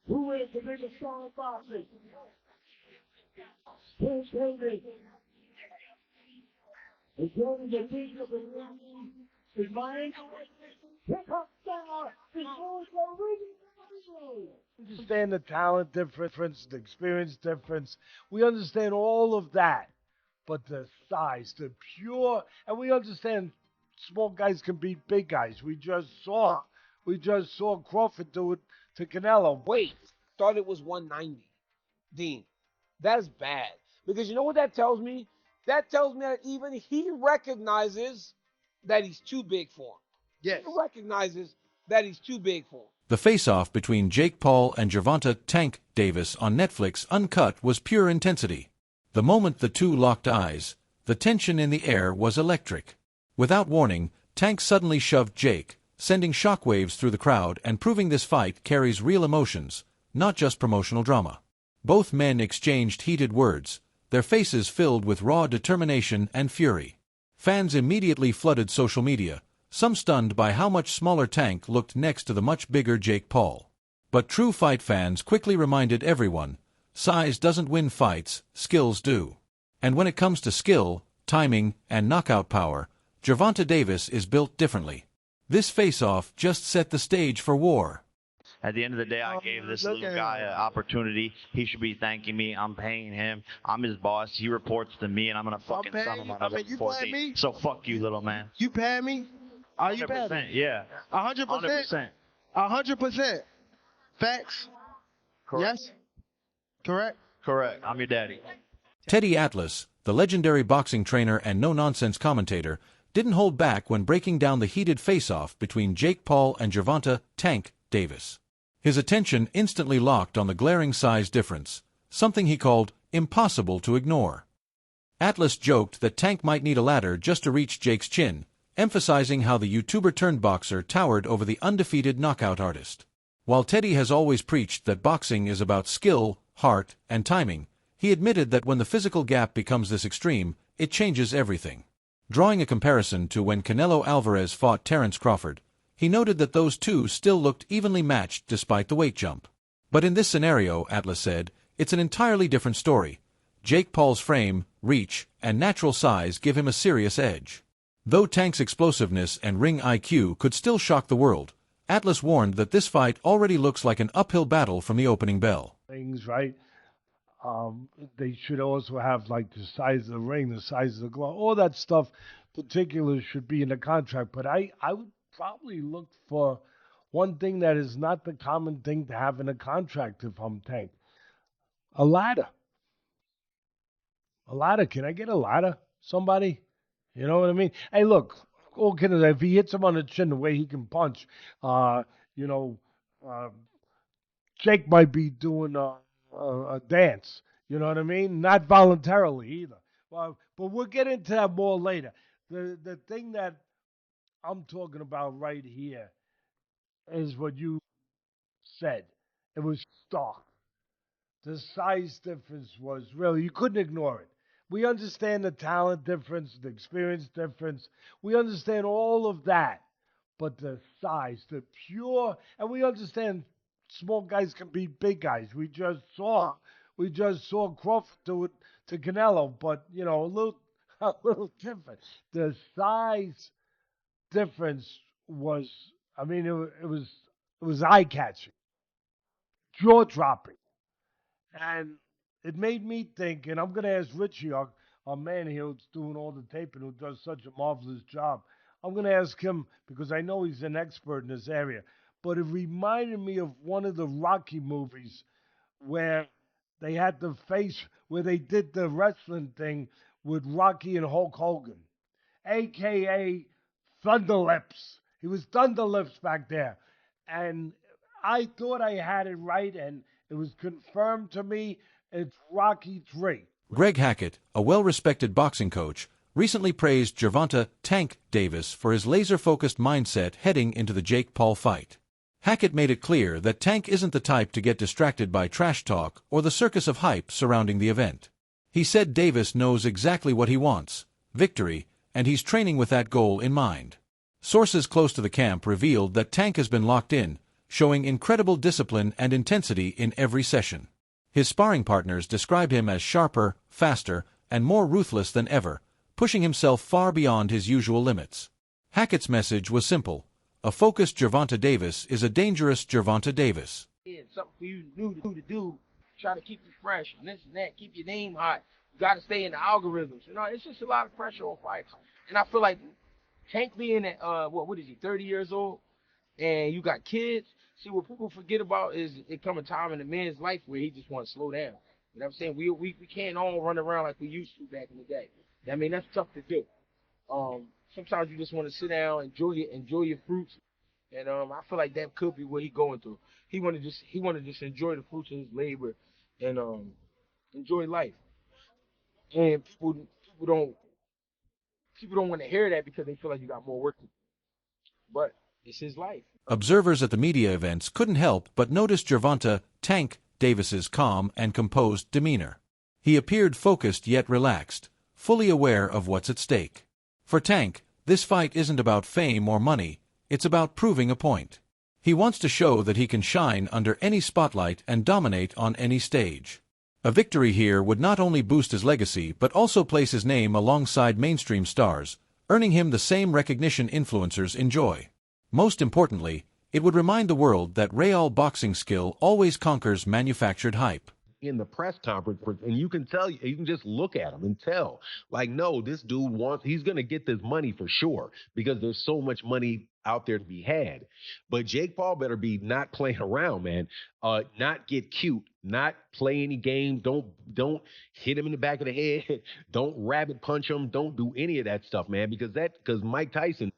Who is the biggest star of boxing? Who's Henry? It's going to be the mind. Pick up star. We understand the talent difference, the experience difference. We understand all of that. But the size, the pure, and we understand small guys can beat big guys. We just saw Crawford do it to Canelo. Wait, thought it was 190. Dean, that's bad. Because you know what that tells me? That tells me that even he recognizes that he's too big for him. Yes. He recognizes that he's too big for him. The face-off between Jake Paul and Gervonta "Tank" Davis on Netflix Uncut was pure intensity. The moment the two locked eyes, the tension in the air was electric. Without warning, Tank suddenly shoved Jake, sending shockwaves through the crowd and proving this fight carries real emotions, not just promotional drama. Both men exchanged heated words, their faces filled with raw determination and fury. Fans immediately flooded social media, some stunned by how much smaller Tank looked next to the much bigger Jake Paul. But true fight fans quickly reminded everyone, size doesn't win fights, skills do. And when it comes to skill, timing, and knockout power, Gervonta Davis is built differently. This face-off just set the stage for war. At the end of the day, I gave this little guy an opportunity. He should be thanking me. I'm paying him. I'm his boss. He reports to me, and I'm going to fucking sell him on another 14. So fuck you, little man. You pay me? Are you paying me? Yeah. 100%? 100%. Facts? Correct. Yes? Correct? Correct. I'm your daddy. Teddy Atlas, the legendary boxing trainer and no-nonsense commentator, didn't hold back when breaking down the heated face-off between Jake Paul and Gervonta "Tank" Davis. His attention instantly locked on the glaring size difference, something he called impossible to ignore. Atlas joked that Tank might need a ladder just to reach Jake's chin, emphasizing how the YouTuber-turned-boxer towered over the undefeated knockout artist. While Teddy has always preached that boxing is about skill, heart, and timing, he admitted that when the physical gap becomes this extreme, it changes everything. Drawing a comparison to when Canelo Alvarez fought Terence Crawford, he noted that those two still looked evenly matched despite the weight jump. But in this scenario, Atlas said, it's an entirely different story. Jake Paul's frame, reach, and natural size give him a serious edge. Though Tank's explosiveness and ring IQ could still shock the world, Atlas warned that this fight already looks like an uphill battle from the opening bell. Things, right? They should also have like the size of the ring, the size of the glove, all that stuff. Particulars should be in the contract. But I would probably look for one thing that is not the common thing to have in a contract if I'm Tank. A ladder. A ladder. Can I get a ladder? Somebody? You know what I mean? Hey, look, all kidding. If he hits him on the chin the way he can punch, Jake might be doing a dance. You know what I mean? Not voluntarily either. But we'll get into that more later. The thing that I'm talking about right here is what you said. It was stark. The size difference was really, you couldn't ignore it. We understand the talent difference, the experience difference. We understand all of that. But the size, the pure, and we understand small guys can beat big guys. We just saw Crawford do it to Canelo, but a little different. The size difference was, it was eye-catching, jaw-dropping. And it made me think, and I'm going to ask Richie, our man here who's doing all the taping, who does such a marvelous job. I'm going to ask him, because I know he's an expert in this area, but it reminded me of one of the Rocky movies where they had the face, where they did the wrestling thing with Rocky and Hulk Hogan, a.k.a. Thunderlips. He was Thunderlips back there. And I thought I had it right, and it was confirmed to me. It's Rocky III. Greg Hackett, a well-respected boxing coach, recently praised Gervonta "Tank" Davis for his laser-focused mindset heading into the Jake Paul fight. Hackett made it clear that Tank isn't the type to get distracted by trash talk or the circus of hype surrounding the event. He said Davis knows exactly what he wants, victory, and he's training with that goal in mind. Sources close to the camp revealed that Tank has been locked in, showing incredible discipline and intensity in every session. His sparring partners describe him as sharper, faster, and more ruthless than ever, pushing himself far beyond his usual limits. Hackett's message was simple: a focused Gervonta Davis is a dangerous Gervonta Davis. Yeah, something for you to do, try to keep you fresh, and this and that, keep your name hot. You got to stay in the algorithms. You know, it's just a lot of pressure on fights. And I feel like Tank being at, what is he, 30 years old, and you got kids. See, what people forget about is it come a time in a man's life where he just wants to slow down. You know what I'm saying? We can't all run around like we used to back in the day. I mean, that's tough to do. Sometimes you just want to sit down, enjoy your fruits, and I feel like that could be what he's going through. He want to just enjoy the fruits of his labor, and enjoy life. And people don't want to hear that because they feel like you got more work to do. But it's his life. Observers at the media events couldn't help but notice Gervonta "Tank" Davis's calm and composed demeanor. He appeared focused yet relaxed, fully aware of what's at stake. For Tank, this fight isn't about fame or money, it's about proving a point. He wants to show that he can shine under any spotlight and dominate on any stage. A victory here would not only boost his legacy but also place his name alongside mainstream stars, earning him the same recognition influencers enjoy. Most importantly, it would remind the world that real boxing skill always conquers manufactured hype. In the press conference, and you can tell, you can just look at him and tell, like, no, this dude he's going to get this money for sure because there's so much money out there to be had. But Jake Paul better be not playing around, man. Not get cute, not play any games. Don't hit him in the back of the head. Don't rabbit punch him. Don't do any of that stuff, man, because Mike Tyson.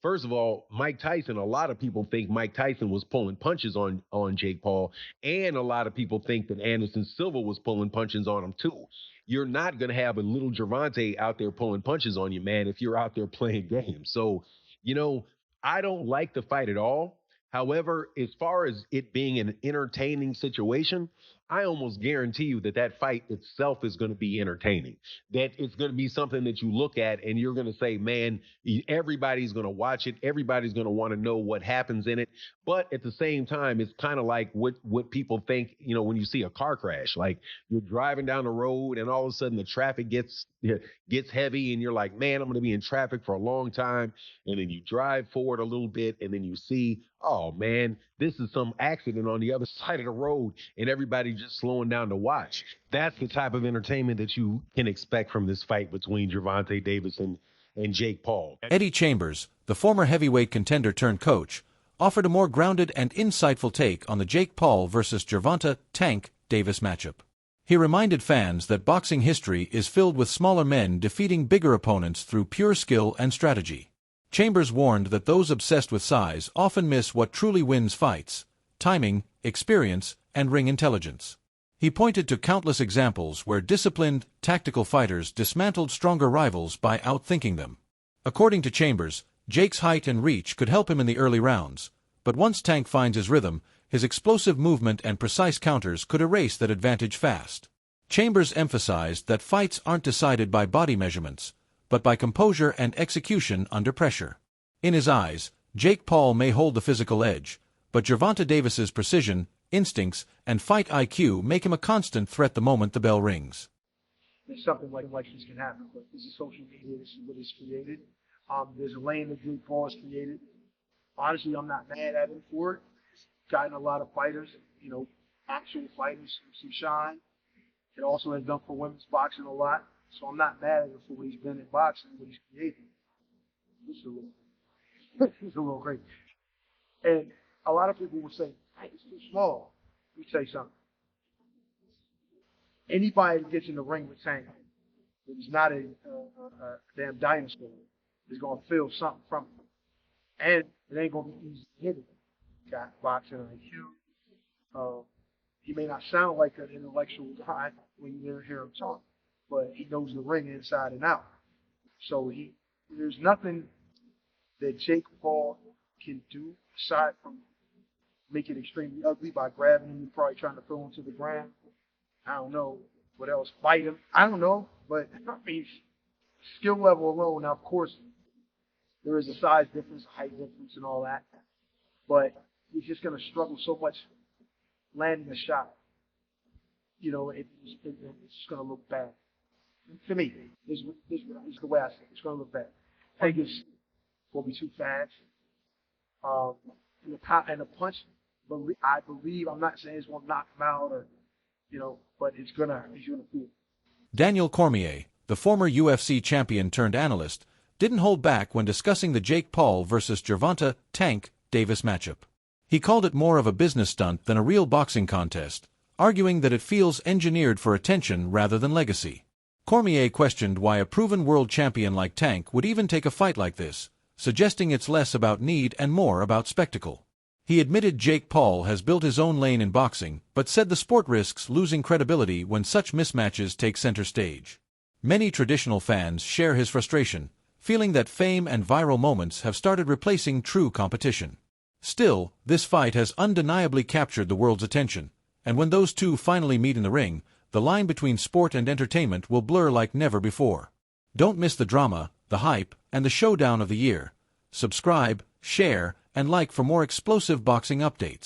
First of all, Mike Tyson, a lot of people think Mike Tyson was pulling punches on Jake Paul, and a lot of people think that Anderson Silva was pulling punches on him too. You're not going to have a little Gervonta out there pulling punches on you, man, if you're out there playing games. So, I don't like the fight at all. However, as far as it being an entertaining situation, I almost guarantee you that fight itself is going to be entertaining. That it's going to be something that you look at and you're going to say, man, everybody's going to watch it. Everybody's going to want to know what happens in it. But at the same time, it's kind of like what people think, when you see a car crash. Like you're driving down the road and all of a sudden the traffic gets heavy and you're like, man, I'm going to be in traffic for a long time. And then you drive forward a little bit and then you see, oh, man, this is some accident on the other side of the road and everybody just slowing down to watch. That's the type of entertainment that you can expect from this fight between Gervonta Davis and Jake Paul. Eddie Chambers, the former heavyweight contender turned coach, offered a more grounded and insightful take on the Jake Paul versus Gervonta "Tank" Davis matchup. He reminded fans that boxing history is filled with smaller men defeating bigger opponents through pure skill and strategy. Chambers warned that those obsessed with size often miss what truly wins fights: timing, experience, and ring intelligence. He pointed to countless examples where disciplined, tactical fighters dismantled stronger rivals by outthinking them. According to Chambers, Jake's height and reach could help him in the early rounds, but once Tank finds his rhythm, his explosive movement and precise counters could erase that advantage fast. Chambers emphasized that fights aren't decided by body measurements, but by composure and execution under pressure. In his eyes, Jake Paul may hold the physical edge, but Gervonta Davis's precision, instincts, and fight IQ make him a constant threat the moment the bell rings. There's something like this can happen, but this is social media. This is what is created. There's a lane that Jake Paul has created. Honestly, I'm not mad at him for it. It's gotten a lot of fighters, actual fighters, some shine. It also has done for women's boxing a lot. So I'm not mad at him for what he's been in boxing, what he's created. This is a little crazy. And a lot of people will say, hey, it's too small. Let me tell you something. Anybody that gets in the ring with Tank that is not a damn dinosaur is going to feel something from it. And it ain't going to be easy to hit it. Got boxing IQ. He may not sound like an intellectual guy when you hear him talk, but he knows the ring inside and out. So there's nothing that Jake Paul can do aside from make it extremely ugly by grabbing him and probably trying to throw him to the ground. I don't know what else. Fight him. I don't know. But skill level alone. Now, of course, there is a size difference, a height difference, and all that. But he's just going to struggle so much landing a shot. You know, it's just going to look bad. To me, this is the way I see it. It's going to look bad. Tank is going to be too fast. And the punch, I believe, I'm not saying it's going to knock him out or, you know, but he's going to feel it. Daniel Cormier, the former UFC champion turned analyst, didn't hold back when discussing the Jake Paul versus Gervonta Tank Davis matchup. He called it more of a business stunt than a real boxing contest, arguing that it feels engineered for attention rather than legacy. Cormier questioned why a proven world champion like Tank would even take a fight like this, suggesting it's less about need and more about spectacle. He admitted Jake Paul has built his own lane in boxing, but said the sport risks losing credibility when such mismatches take center stage. Many traditional fans share his frustration, feeling that fame and viral moments have started replacing true competition. Still, this fight has undeniably captured the world's attention, and when those two finally meet in the ring, the line between sport and entertainment will blur like never before. Don't miss the drama, the hype, and the showdown of the year. Subscribe, share, and like for more explosive boxing updates.